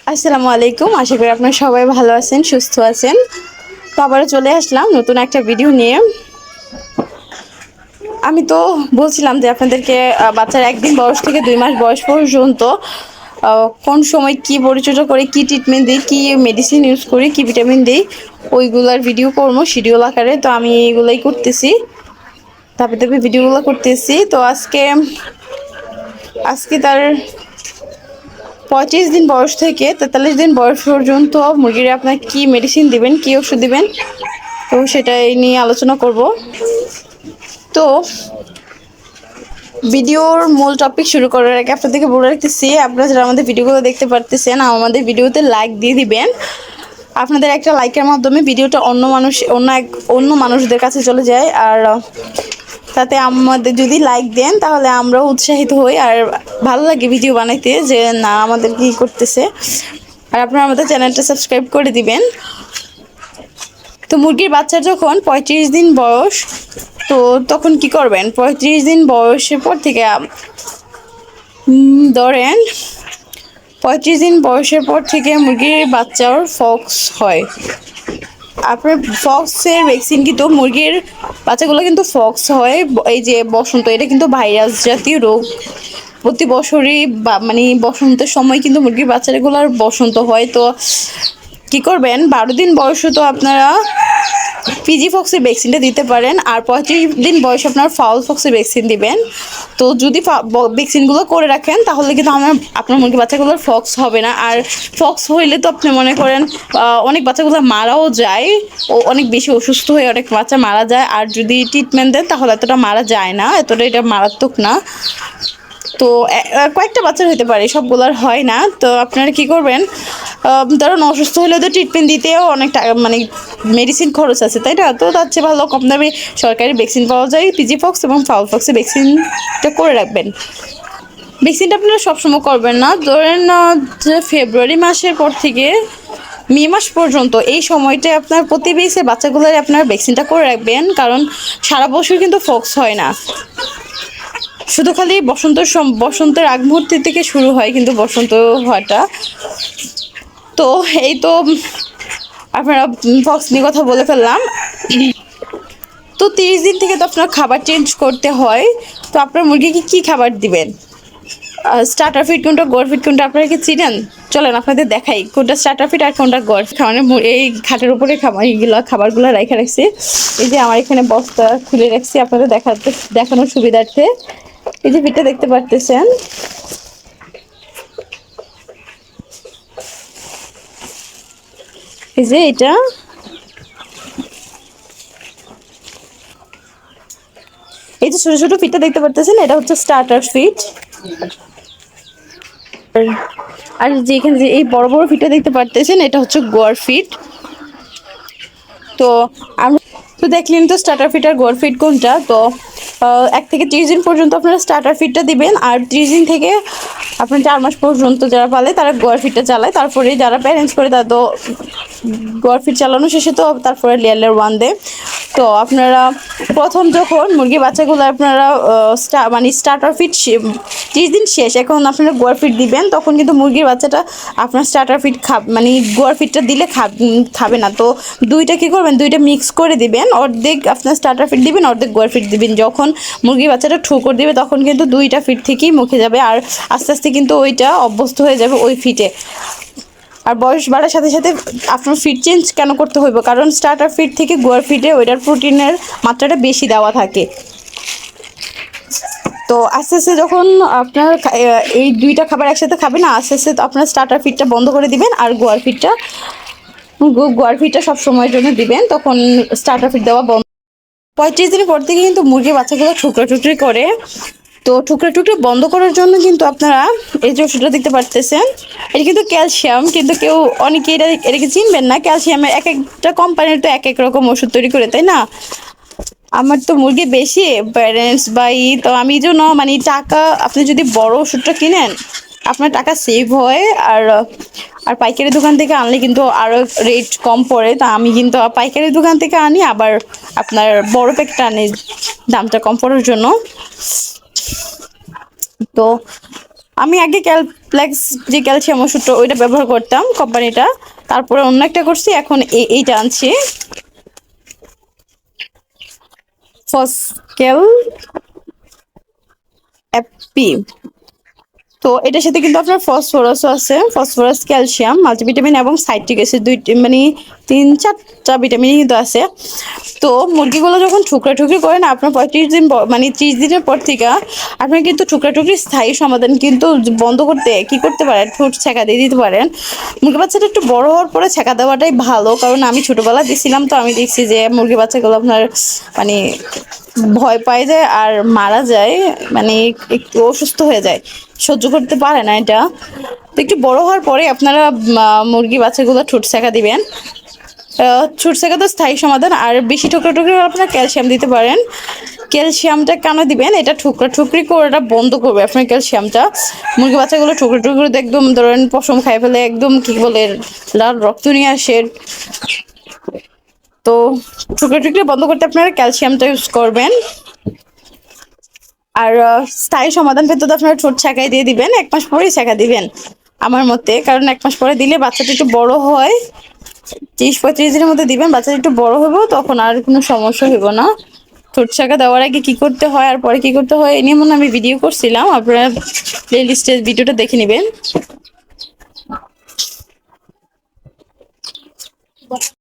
আসসালামু আলাইকুম। আশা করি আপনারা সবাই ভালো আছেন, সুস্থ আছেন। তো আবারও চলে আসলাম নতুন একটা ভিডিও নিয়ে। আমি তো বলছিলাম যে আপনাদেরকে বাচ্চার 1 দিন বয়স থেকে 2 মাস বয়স পর্যন্ত কোন সময় কি পরিচর্যা করে, কি ট্রিটমেন্ট দিই, কি মেডিসিন ইউজ করি, কি ভিটামিন দিই, ওইগুলার ভিডিও করবো শিডিউল আকারে। তো আমি এগুলাই করতেছি, ধাপে ধাপে ভিডিওগুলো করতেছি। তো আজকে আজকে তার 35 দিন বয়স থেকে 43 দিন বয়স পর্যন্ত মুরগির আপনার কি মেডিসিন দিবেন, কি ওষুধ দিবেন, তো সেটাই নিয়ে আলোচনা করব। তো ভিডিওর মূল টপিক শুরু করার আগে আপনাদেরকে বলে রাখতেছি, আপনারা যারা আমাদের ভিডিওগুলো দেখতে পারতেছেন আমাদের ভিডিওতে লাইক দিয়ে দিবেন। আপনাদের একটা লাইকের মাধ্যমে ভিডিওটা অন্য মানুষদের কাছে চলে যায়, আর তাতে আমাদের যদি লাইক দেন তাহলে আমরাও উৎসাহিত হই আর ভালো লাগে ভিডিও বানাইতে, যে না আমাদের কি করতেছে। আর আপনারা আমাদের চ্যানেলটা সাবস্ক্রাইব করে দিবেন। তো মুরগির বাচ্চার যখন 35 দিন বয়স, তো তখন কি করবেন? 35 দিন বয়সের পর থেকে ধরেন 35 দিন বয়সের পর থেকে মুরগির বাচ্চার ফক্স হয়। আপনার ফক্সের ভ্যাকসিন কিন্তু মুরগির বাচ্চাগুলো কিন্তু ফক্স হয়, এই যে বসন্ত, এটা কিন্তু ভাইরাস জাতীয় রোগ। প্রতি বছরই মানে বসন্তের সময় কিন্তু মুরগির বাচ্চাগুলোর বসন্ত হয়। তো কি করবেন, 12 দিন বয়সে তো আপনারা পিজি ফক্সের ভ্যাকসিনটা দিতে পারেন, আর 35 দিন বয়সে আপনার ফাউল ফক্সের ভ্যাকসিন দিবেন। তো যদি ভ্যাকসিনগুলো করে রাখেন তাহলে কিন্তু আপনার মুরগি বাচ্চাগুলোর ফক্স হবে না। আর ফক্স হইলে তো আপনি মনে করেন অনেক বাচ্চাগুলো মারাও যায়, ও অনেক বেশি অসুস্থ হয়ে অনেক বাচ্চা মারা যায়। আর যদি ট্রিটমেন্ট দেন তাহলে এতটা মারা যায় না, এতটা এটা মারাত্মক না। তো কয়েকটা বাচ্চার হতে পারে, সবগুলোর হয় না। তো আপনারা কি করবেন, ধরুন অসুস্থ হলে তো ট্রিটমেন্ট দিতেও অনেক টাকা, মানে মেডিসিন খরচ আছে, তাই না? তো তার চেয়ে ভালো কম দামে সরকারি ভ্যাকসিন পাওয়া যায়, পিজি ফক্স এবং ফাউল ফক্সের ভ্যাকসিনটা করে রাখবেন। ভ্যাকসিনটা আপনারা সবসময় করবেন না, ধরেন যে ফেব্রুয়ারি মাসের পর থেকে মে মাস পর্যন্ত এই সময়টায় আপনার প্রতি বেসে বাচ্চাগুলোর আপনার ভ্যাকসিনটা করে রাখবেন, কারণ সারা বছর কিন্তু ফক্স হয় না, শুধু খালি বসন্তের আগ মুহূর্ত থেকে শুরু হয় কিন্তু বসন্ত হওয়াটা। তো এই তো আপনারা ফক্স নিয়ে কথা বলে ফেললাম। তো 30 দিন থেকে তো আপনার খাবার চেঞ্জ করতে হয়। তো আপনার মুরগিকে কি খাবার দিবেন? স্টার্টার ফিড কোনটা, গোয়ার ফিড কোনটা, আপনারা কি চিনেন? চলেন আপনাদের দেখাই কোনটা স্টার্টার ফিড আর কোনটা গোয়ার ফিড। মানে এই খাটের উপরে খাবারগুলো রেখে রাখছি। এই যে আমার এখানে বস্তা খুলে রাখছি আপনাদের দেখানোর সুবিধার্থে। এই যে ফিডটা দেখতে পারতেছেন, এই যে এটা, এই যে ছোট ছোট ফিডটা দেখতে পারতেছেন, এটা হচ্ছে স্টার্টার ফিড। আর যে এখানে যে এই বড় বড় ফিডটা দেখতে পারতেছেন, এটা হচ্ছে গোয়ার ফিড। তো আমরা তো দেখলেন তো স্টার্টার ফিড আর গোয়ার ফিড কোনটা। তো 1 থেকে 30 দিন পর্যন্ত আপনারা স্টার্টার ফিডটা দিবেন, আর 30 দিন থেকে আপনার 4 মাস পর্যন্ত যারা পালে তারা গোয়ার ফিডটা চালায়। তারপরে যারা প্যারেন্টস করে তারা তো গোয়ার ফিড চালানো শেষে তো তারপরে লেয়ার 1 দেয়। তো আপনারা প্রথম যখন মুরগি বাচ্চাগুলো আপনারা মানে স্টার্টার ফিড 30 দিন শেষ, এখন আপনারা গোয়ার ফিড দিবেন, তখন কিন্তু মুরগির বাচ্চাটা আপনার স্টার্টার ফিড মানে গোয়ার ফিডটা দিলে খাবে না। তো দুইটা কী করবেন, দুইটা মিক্স করে দিবেন, অর্ধেক আপনার স্টার্টার ফিড দিবেন, অর্ধেক গোয়ার ফিড দিবেন। যখন মুরগির বাচ্চাটা ঠুকর দিবে তখন কিন্তু দুইটা ফিড থেকেই মুখে যাবে, আর আস্তে আস্তে কিন্তু ওইটা অভ্যস্ত হয়ে যাবে ওই ফিডে। আর বয়স বাড়ার সাথে সাথে আপনার ফিড চেঞ্জ কেন করতে হইব, কারণ স্টার্টার ফিড থেকে গোয়ার ফিডে ওইটার প্রোটিনের মাত্রাটা বেশি দেওয়া থাকে। তো আস্তে আস্তে যখন আপনার এই দুইটা খাবার একসাথে খাবে না, আস্তে আস্তে আপনার স্টার্টার ফিডটা বন্ধ করে দিবেন, আর গোয়ার ফিডটা সব সময়ের জন্য দিবেন, তখন স্টার্টার ফিড দেওয়া বন্ধ। 35 দিনের পর থেকে কিন্তু মুরগির বাচ্চাগুলো ঠুকরা টুকরি করে। তো টুকরা টুকরি বন্ধ করার জন্য কিন্তু আপনারা এই যে ওষুধটা দেখতে পারতেছেন, এটা কিন্তু ক্যালসিয়াম, কিন্তু কেউ অনেকে এটাকে চিনবেন না। ক্যালসিয়ামের এক একটা কোম্পানির তো এক এক রকম ওষুধ তৈরি করে, তাই না? আমার তো মুরগি বেশি প্যারেন্টস তো আমি জন্য মানে টাকা, আপনি যদি বড় ওষুধটা কিনেন আপনার টাকা সেভ হয়, আর আর পাইকারি দোকান থেকে আনলে কিন্তু আরও রেট কম পড়ে। তা আমি কিন্তু পাইকারি দোকান থেকে আনি, আবার আপনার বড় প্যাকেটটা আনি দামটা কম পড়ার জন্য। তো আমি আগে ক্যালপ্লেক্স যে ক্যালসিয়াম ওষুধটা ওইটা ব্যবহার করতাম কোম্পানিটা, তারপরে অন্য একটা করছি, এখন এইটা আনছি ফসকেল অ্যাপি। তো এটার সাথে কিন্তু আপনার ফসফরাসও আছে, ফসফরাস, ক্যালসিয়াম, মাল্টিভিটামিন এবং সাইট্রিক অ্যাসিড মানে 3-4টা ভিটামিন কিন্তু আছে। তো মুরগিগুলো যখন টুকরা টুকরি করেন আপনার 35 দিন মানে 30 দিনের পর থেকে আপনি কিন্তু টুকরা টুকরি স্থায়ী সমাধান কিন্তু বন্ধ করতে কি করতে পারেন, ঠোঁট ছেঁকা দিয়ে দিতে পারেন। মুরগি বাচ্চাটা একটু বড় হওয়ার পরে ছেঁকা দেওয়াটাই ভালো, কারণ আমি ছোটবেলা দিছিলাম, তো আমি দেখছি যে মুরগি বাচ্চাগুলো আপনার মানে ভয় পায় যায় আর মারা যায়, মানে একটু অসুস্থ হয়ে যায়, সহ্য করতে পারে না এটা। তো একটু বড় হওয়ার পরে আপনারা মুরগি বাচ্চাগুলো ঠোঁট সেঁকা দিবেন। ঠোঁট সেঁকা তো স্থায়ী সমাধান। আর বেশি ঠোকরা ঠুকরি হলে আপনারা ক্যালসিয়াম দিতে পারেন। ক্যালসিয়ামটা কেন দিবেন, এটা ঠুকরা ঠুকরি করে এটা বন্ধ করবে আপনার ক্যালসিয়ামটা। মুরগি বাচ্চাগুলো ঠুকরা টুকরি একদম ধরেন পশম খাই ফেলে, একদম কি বলে লাল রক্ত নিয়ে আসে। তো টুকরা টুকরি বন্ধ করতে আপনারা ক্যালসিয়ামটা ইউজ করবেন। আর স্থায়ী সমাধান পেতে তো আপনারা ঠোঁট ছাঁকাই দিয়ে দিবেন, 1 মাস পরেই ছাঁকা দিবেন আমার মতে, কারণ 1 মাস পরে দিলে বাচ্চাটা একটু বড় হয়। 30-35 দিনের মধ্যে দিবেন, বাচ্চাটা একটু বড় হবো, তখন আর কোনো সমস্যা হইব না। ঠোঁট ছাঁকা দেওয়ার আগে কি করতে হয় আর পরে কি করতে হয় এ নিয়ে মনে আমি ভিডিও করছিলাম, আপনারা প্লে লিস্টের ভিডিওটা দেখে নেবেন।